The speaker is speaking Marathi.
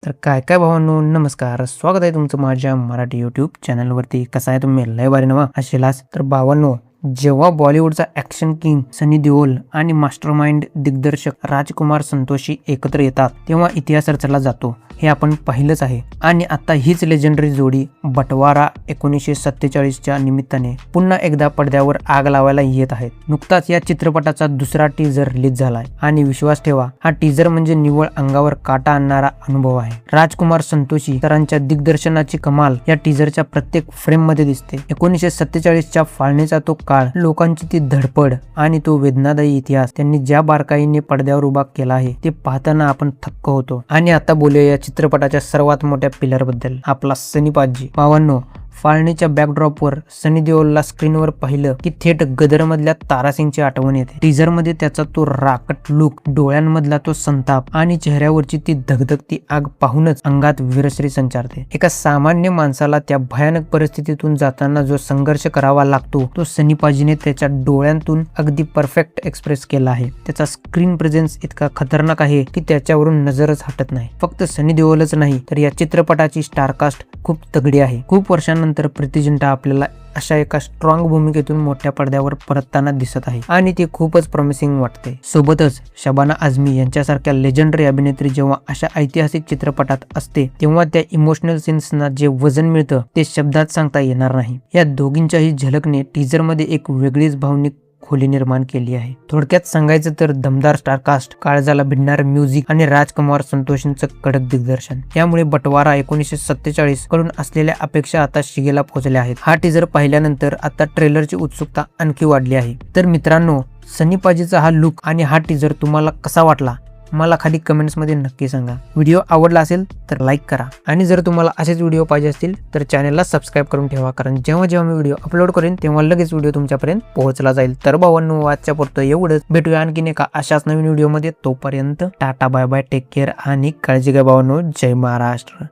तर काय काय भावांनो, नमस्कार. स्वागत आहे तुमचं माझ्या मराठी यूट्यूब चॅनलवरती. कसा आहे तुम्ही? लय भारी नवा असेलाच. तर भावांनो, जेव्हा बॉलिवूडचा ॲक्शन किंग सनी देओल आणि मास्टरमाइंड दिग्दर्शक राजकुमार संतोषी एकत्र येतात तेव्हा इतिहास रचला जातो हे आपण पाहिलंच आहे. आणि आता हीच लेजेंडरी जोडी बटवारा 1947च्या निमित्ताने पुन्हा एकदा पडद्यावर आग लावायला येत आहेत. नुकताच या चित्रपटाचा दुसरा टीजर रिलीज झालाय आणि विश्वास ठेवा, हा टीजर म्हणजे निव्वळ अंगावर काटा आणणारा अनुभव आहे. राजकुमार संतोषी सरांच्या दिग्दर्शनाची कमाल या टीजरच्या प्रत्येक फ्रेम मध्ये दिसते. 1947च्या फाळणीचा तो काळ, लोकांची ती धडपड आणि तो वेदनादायी इतिहास त्यांनी ज्या बारकाईने पडद्यावर उभा केला आहे ते पाहताना आपण थक्क होतो. आणि आता बोलूया या चित्रपटाच्या सर्वात मोठ्या पिलर बद्दल, आपला सनी पाजी. भावांनो, फाळणीच्या बॅकड्रॉपवर सनी देओलला स्क्रीनवर पाहिलं की थेट गदर मधल्या तारासिंगची आठवण येते. टीजर मध्ये त्याचा तो राकट लुक, डोळ्यांमधला तो संताप आणि चेहऱ्यावरची ती धगधगती आग पाहूनच अंगात वीरश्री संचारते. एका सामान्य माणसाला त्या भयानक परिस्थितीतून जाताना जो संघर्ष करावा लागतो तो सनी पाजीने त्याच्या डोळ्यांतून अगदी परफेक्ट एक्सप्रेस केला आहे. त्याचा स्क्रीन प्रेझेन्स इतका खतरनाक आहे की त्याच्यावरून नजरच हटत नाही. फक्त सनी देओलच नाही तर या चित्रपटाची स्टारकास्ट खूप तगडी आहे. खूप वर्षांनंतर प्रीती जिंटा आपल्याला अशा एका स्ट्रॉंग भूमिकेतून मोठ्या पडद्यावर परतताना दिसत आहे आणि ती खूपच प्रॉमिसिंग वाटते. सोबतच शबाना आझमी यांच्यासारख्या लेजेंडरी अभिनेत्री जेव्हा अशा ऐतिहासिक चित्रपटात असते तेव्हा त्या इमोशनल सीन्सना जे वजन मिळतं ते शब्दात सांगता येणार नाही. या दोघींच्याही झलकने टीजर मध्ये एक वेगळीच भावनिक खोली निर्माण केली आहे. थोडक्यात सांगायचं तर दमदार स्टारकास्ट, काळजाला भिडणारं म्युझिक आणि राजकुमार संतोषींचं कडक दिग्दर्शन यामुळे बटवारा 1947 कडून असलेल्या अपेक्षा आता शिगेला पोहोचल्या आहेत. हा टीजर पाहिल्यानंतर आता ट्रेलरची उत्सुकता आणखी वाढली आहे. तर मित्रांनो, सनी पाजीचा हा लुक आणि हा टीजर तुम्हाला कसा वाटला मला खाली कमेंट्स मध्ये नक्की सांगा. व्हिडिओ आवडला असेल तर लाईक करा आणि जर तुम्हाला असेच व्हिडिओ पाहिजे असतील तर चॅनलला सबस्क्राईब करून ठेवा, कारण जेव्हा जेव्हा मी व्हिडिओ अपलोड करेन तेव्हा लगेच व्हिडिओ तुमच्यापर्यंत पोहोचला जाईल. तर भावांनो, आजच्या पुरतं एवढंच. भेटूया आणखीन एका अशाच नवीन व्हिडिओ मध्ये. तोपर्यंत tata, bye bye, take care आणि काळजी घ्या भावांनो. जय महाराष्ट्र.